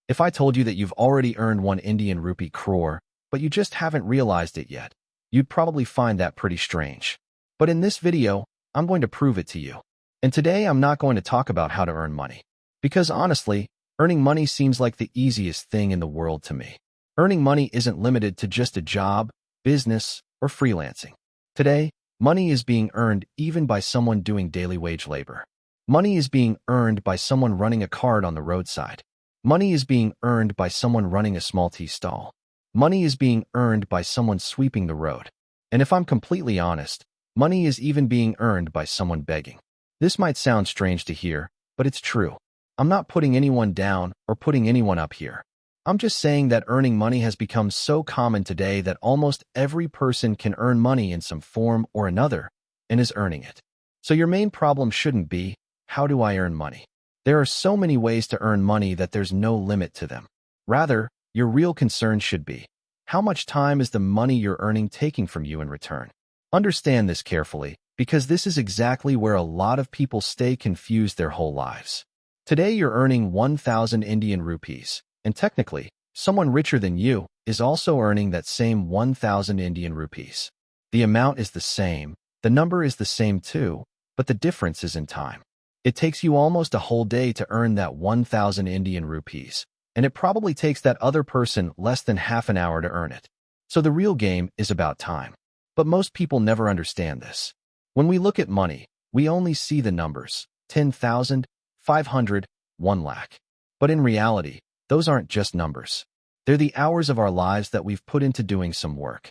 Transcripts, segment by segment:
If I told you that you've already earned 1 Indian rupee crore, but you just haven't realized it yet, you'd probably find that pretty strange. But in this video, I'm going to prove it to you. And today I'm not going to talk about how to earn money. Because honestly, earning money seems like the easiest thing in the world to me. Earning money isn't limited to just a job, business, or freelancing. Today, money is being earned even by someone doing daily wage labor. Money is being earned by someone running a cart on the roadside. Money is being earned by someone running a small tea stall. Money is being earned by someone sweeping the road. And if I'm completely honest, money is even being earned by someone begging. This might sound strange to hear, but it's true. I'm not putting anyone down or putting anyone up here. I'm just saying that earning money has become so common today that almost every person can earn money in some form or another and is earning it. So your main problem shouldn't be, how do I earn money? There are so many ways to earn money that there's no limit to them. Rather, your real concern should be, how much time is the money you're earning taking from you in return? Understand this carefully, because this is exactly where a lot of people stay confused their whole lives. Today you're earning 1,000 Indian rupees, and technically, someone richer than you is also earning that same 1,000 Indian rupees. The amount is the same, the number is the same too, but the difference is in time. It takes you almost a whole day to earn that 1,000 Indian rupees, and it probably takes that other person less than half an hour to earn it. So the real game is about time. But most people never understand this. When we look at money, we only see the numbers, 10,000, 500, 1 lakh. But in reality, those aren't just numbers. They're the hours of our lives that we've put into doing some work.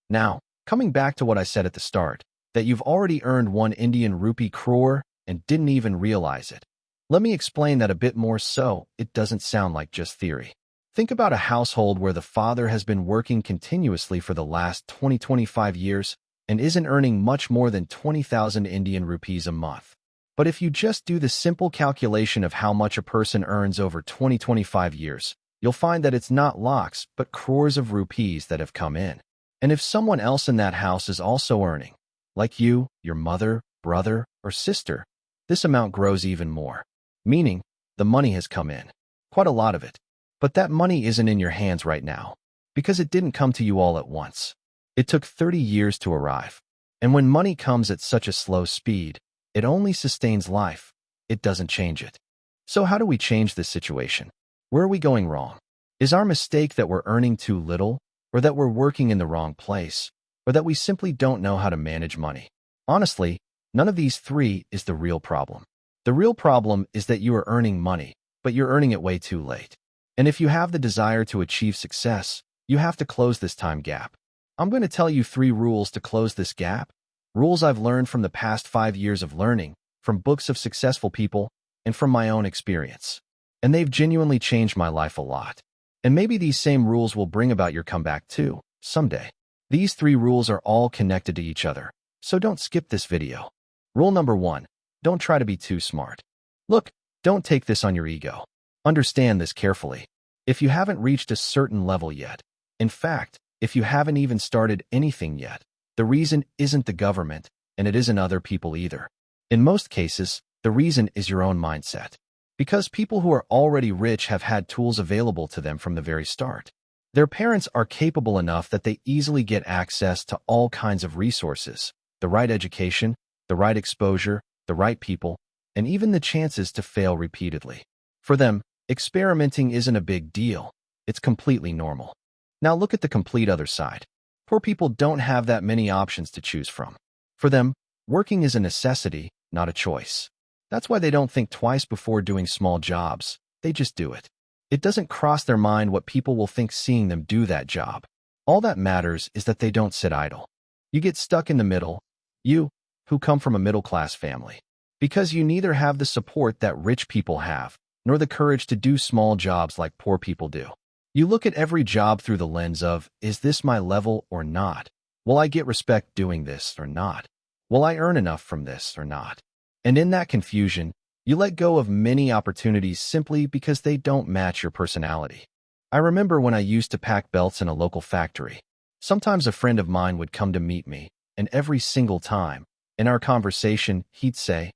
Now, coming back to what I said at the start, that you've already earned 1 Indian rupee crore and didn't even realize it. Let me explain that a bit more so it doesn't sound like just theory. Think about a household where the father has been working continuously for the last 25 years and isn't earning much more than 20,000 Indian rupees a month. But if you just do the simple calculation of how much a person earns over 25 years, you'll find that it's not lakhs but crores of rupees that have come in. And if someone else in that house is also earning, like you, your mother, brother, or sister, this amount grows even more, meaning the money has come in, quite a lot of it. But that money isn't in your hands right now, because it didn't come to you all at once. It took 30 years to arrive. And when money comes at such a slow speed, it only sustains life. It doesn't change it. So how do we change this situation? Where are we going wrong? Is our mistake that we're earning too little, or that we're working in the wrong place, or that we simply don't know how to manage money? Honestly, none of these three is the real problem. The real problem is that you are earning money, but you're earning it way too late. And if you have the desire to achieve success, you have to close this time gap. I'm going to tell you 3 rules to close this gap. Rules I've learned from the past 5 years of learning, from books of successful people, and from my own experience. And they've genuinely changed my life a lot. And maybe these same rules will bring about your comeback too, someday. These 3 rules are all connected to each other, so don't skip this video. Rule number 1, don't try to be too smart. Look, don't take this on your ego. Understand this carefully. If you haven't reached a certain level yet, in fact, if you haven't even started anything yet, the reason isn't the government, and it isn't other people either. In most cases, the reason is your own mindset. Because people who are already rich have had tools available to them from the very start. Their parents are capable enough that they easily get access to all kinds of resources, the right education, the right exposure, the right people, and even the chances to fail repeatedly. For them, experimenting isn't a big deal. It's completely normal. Now look at the complete other side. Poor people don't have that many options to choose from. For them, working is a necessity, not a choice. That's why they don't think twice before doing small jobs. They just do it. It doesn't cross their mind what people will think seeing them do that job. All that matters is that they don't sit idle. You get stuck in the middle, you, who come from a middle-class family, because you neither have the support that rich people have, nor the courage to do small jobs like poor people do. You look at every job through the lens of, is this my level or not? Will I get respect doing this or not? Will I earn enough from this or not? And in that confusion, you let go of many opportunities simply because they don't match your personality. I remember when I used to pack belts in a local factory. Sometimes a friend of mine would come to meet me, and every single time, in our conversation, he'd say,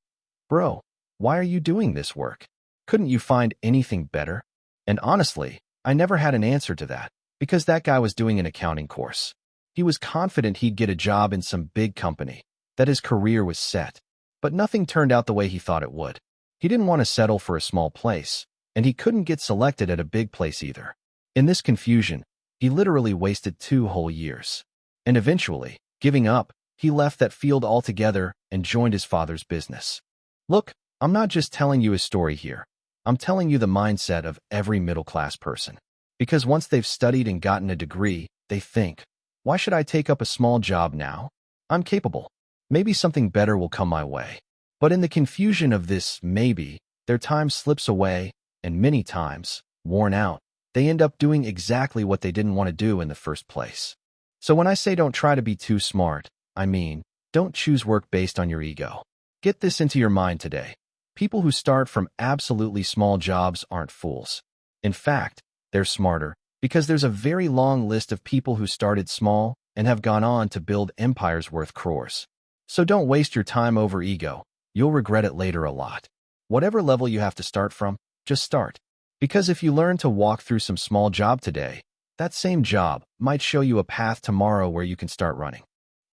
"Bro, why are you doing this work? Couldn't you find anything better?" And honestly, I never had an answer to that, because that guy was doing an accounting course. He was confident he'd get a job in some big company, that his career was set. But nothing turned out the way he thought it would. He didn't want to settle for a small place, and he couldn't get selected at a big place either. In this confusion, he literally wasted 2 whole years. And eventually, giving up, he left that field altogether and joined his father's business. Look, I'm not just telling you his story here. I'm telling you the mindset of every middle-class person. Because once they've studied and gotten a degree, they think, why should I take up a small job now? I'm capable. Maybe something better will come my way. But in the confusion of this maybe, their time slips away, and many times, worn out, they end up doing exactly what they didn't want to do in the first place. So when I say don't try to be too smart, I mean, don't choose work based on your ego. Get this into your mind today. People who start from absolutely small jobs aren't fools. In fact, they're smarter, because there's a very long list of people who started small and have gone on to build empires worth crores. So don't waste your time over ego. You'll regret it later a lot. Whatever level you have to start from, just start. Because if you learn to walk through some small job today, that same job might show you a path tomorrow where you can start running.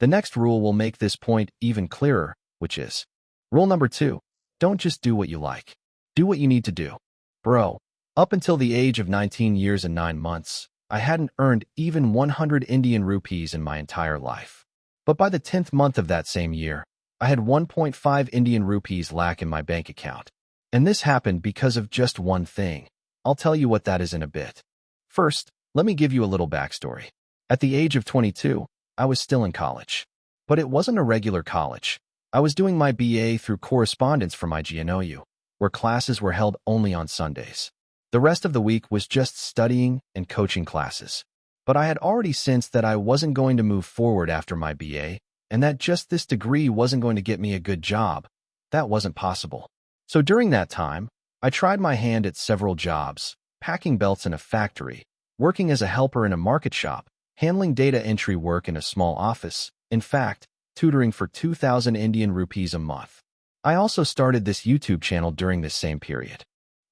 The next rule will make this point even clearer, which is, rule number 2, don't just do what you like. Do what you need to do. Bro, up until the age of 19 years and 9 months, I hadn't earned even 100 Indian rupees in my entire life. But by the 10th month of that same year, I had 1.5 Indian rupees lakh in my bank account. And this happened because of just one thing. I'll tell you what that is in a bit. First, let me give you a little backstory. At the age of 22, I was still in college. But it wasn't a regular college. I was doing my BA through correspondence for my GNOU, where classes were held only on Sundays. The rest of the week was just studying and coaching classes. But I had already sensed that I wasn't going to move forward after my BA, and that just this degree wasn't going to get me a good job. That wasn't possible. So during that time, I tried my hand at several jobs, packing belts in a factory, working as a helper in a market shop, handling data entry work in a small office, in fact, tutoring for 2,000 Indian rupees a month. I also started this YouTube channel during this same period.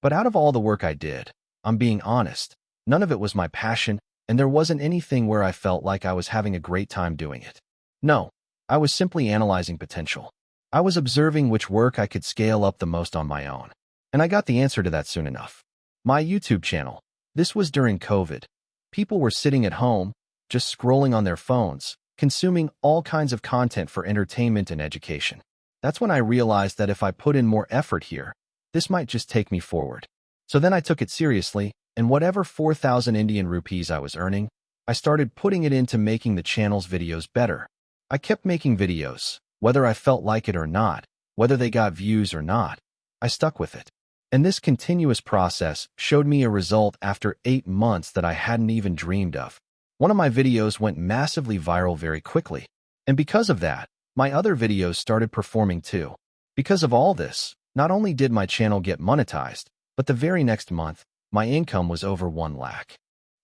But out of all the work I did, I'm being honest, none of it was my passion, and there wasn't anything where I felt like I was having a great time doing it. No, I was simply analyzing potential. I was observing which work I could scale up the most on my own. And I got the answer to that soon enough. My YouTube channel. This was during COVID. People were sitting at home, just scrolling on their phones, consuming all kinds of content for entertainment and education. That's when I realized that if I put in more effort here, this might just take me forward. So then I took it seriously, and whatever 4,000 Indian rupees I was earning, I started putting it into making the channel's videos better. I kept making videos, whether I felt like it or not, whether they got views or not. I stuck with it. And this continuous process showed me a result after 8 months that I hadn't even dreamed of. One of my videos went massively viral very quickly. And because of that, my other videos started performing too. Because of all this, not only did my channel get monetized, but the very next month, my income was over 1 lakh.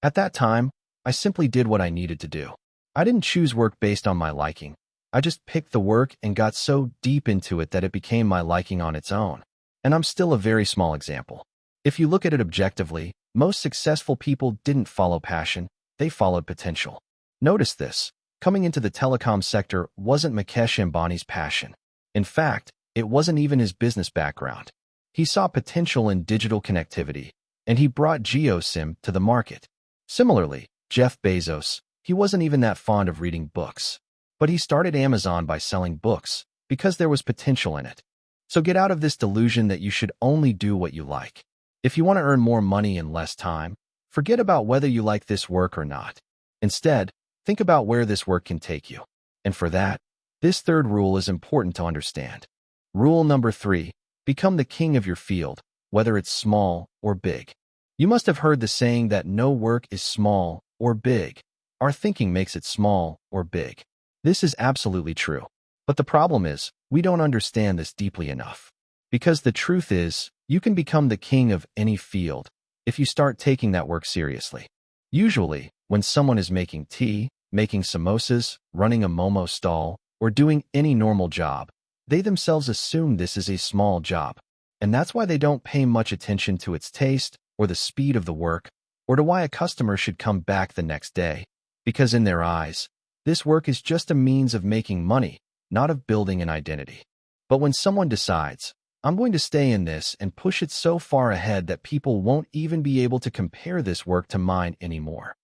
At that time, I simply did what I needed to do. I didn't choose work based on my liking. I just picked the work and got so deep into it that it became my liking on its own. And I'm still a very small example. If you look at it objectively, most successful people didn't follow passion, they followed potential. Notice this. Coming into the telecom sector wasn't Mukesh Ambani's passion. In fact, it wasn't even his business background. He saw potential in digital connectivity, and he brought GeoSIM to the market. Similarly, Jeff Bezos, he wasn't even that fond of reading books. But he started Amazon by selling books, because there was potential in it. So get out of this delusion that you should only do what you like. If you want to earn more money in less time, forget about whether you like this work or not. Instead, think about where this work can take you. And for that, this third rule is important to understand. Rule number 3, become the king of your field, whether it's small or big. You must have heard the saying that no work is small or big. Our thinking makes it small or big. This is absolutely true. But the problem is, we don't understand this deeply enough. Because the truth is, you can become the king of any field if you start taking that work seriously. Usually, when someone is making tea, making samosas, running a momo stall, or doing any normal job, they themselves assume this is a small job. And that's why they don't pay much attention to its taste or the speed of the work, or to why a customer should come back the next day. Because in their eyes, this work is just a means of making money, not of building an identity. But when someone decides, I'm going to stay in this and push it so far ahead that people won't even be able to compare this work to mine anymore.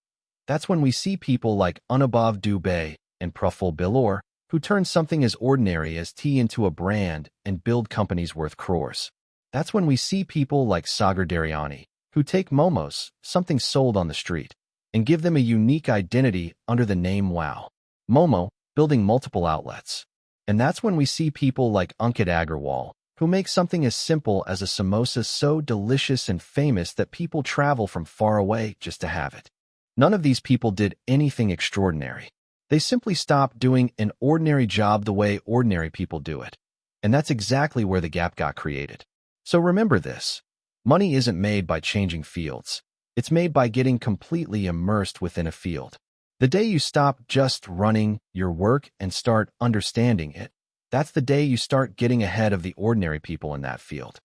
That's when we see people like Anubhav Dubey and Praful Bilor, who turn something as ordinary as tea into a brand and build companies worth crores. That's when we see people like Sagar Daryani, who take momos, something sold on the street, and give them a unique identity under the name Wow Momo, building multiple outlets. And that's when we see people like Ankit Agarwal, who make something as simple as a samosa so delicious and famous that people travel from far away just to have it. None of these people did anything extraordinary. They simply stopped doing an ordinary job the way ordinary people do it. And that's exactly where the gap got created. So remember this. Money isn't made by changing fields. It's made by getting completely immersed within a field. The day you stop just running your work and start understanding it, that's the day you start getting ahead of the ordinary people in that field.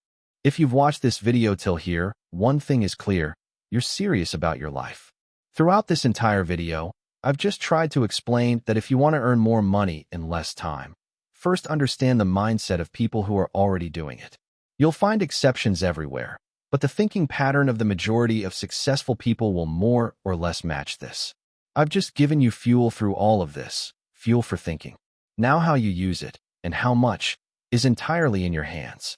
If you've watched this video till here, one thing is clear: you're serious about your life. Throughout this entire video, I've just tried to explain that if you want to earn more money in less time, first understand the mindset of people who are already doing it. You'll find exceptions everywhere, but the thinking pattern of the majority of successful people will more or less match this. I've just given you fuel through all of this, fuel for thinking. Now how you use it, and how much, is entirely in your hands.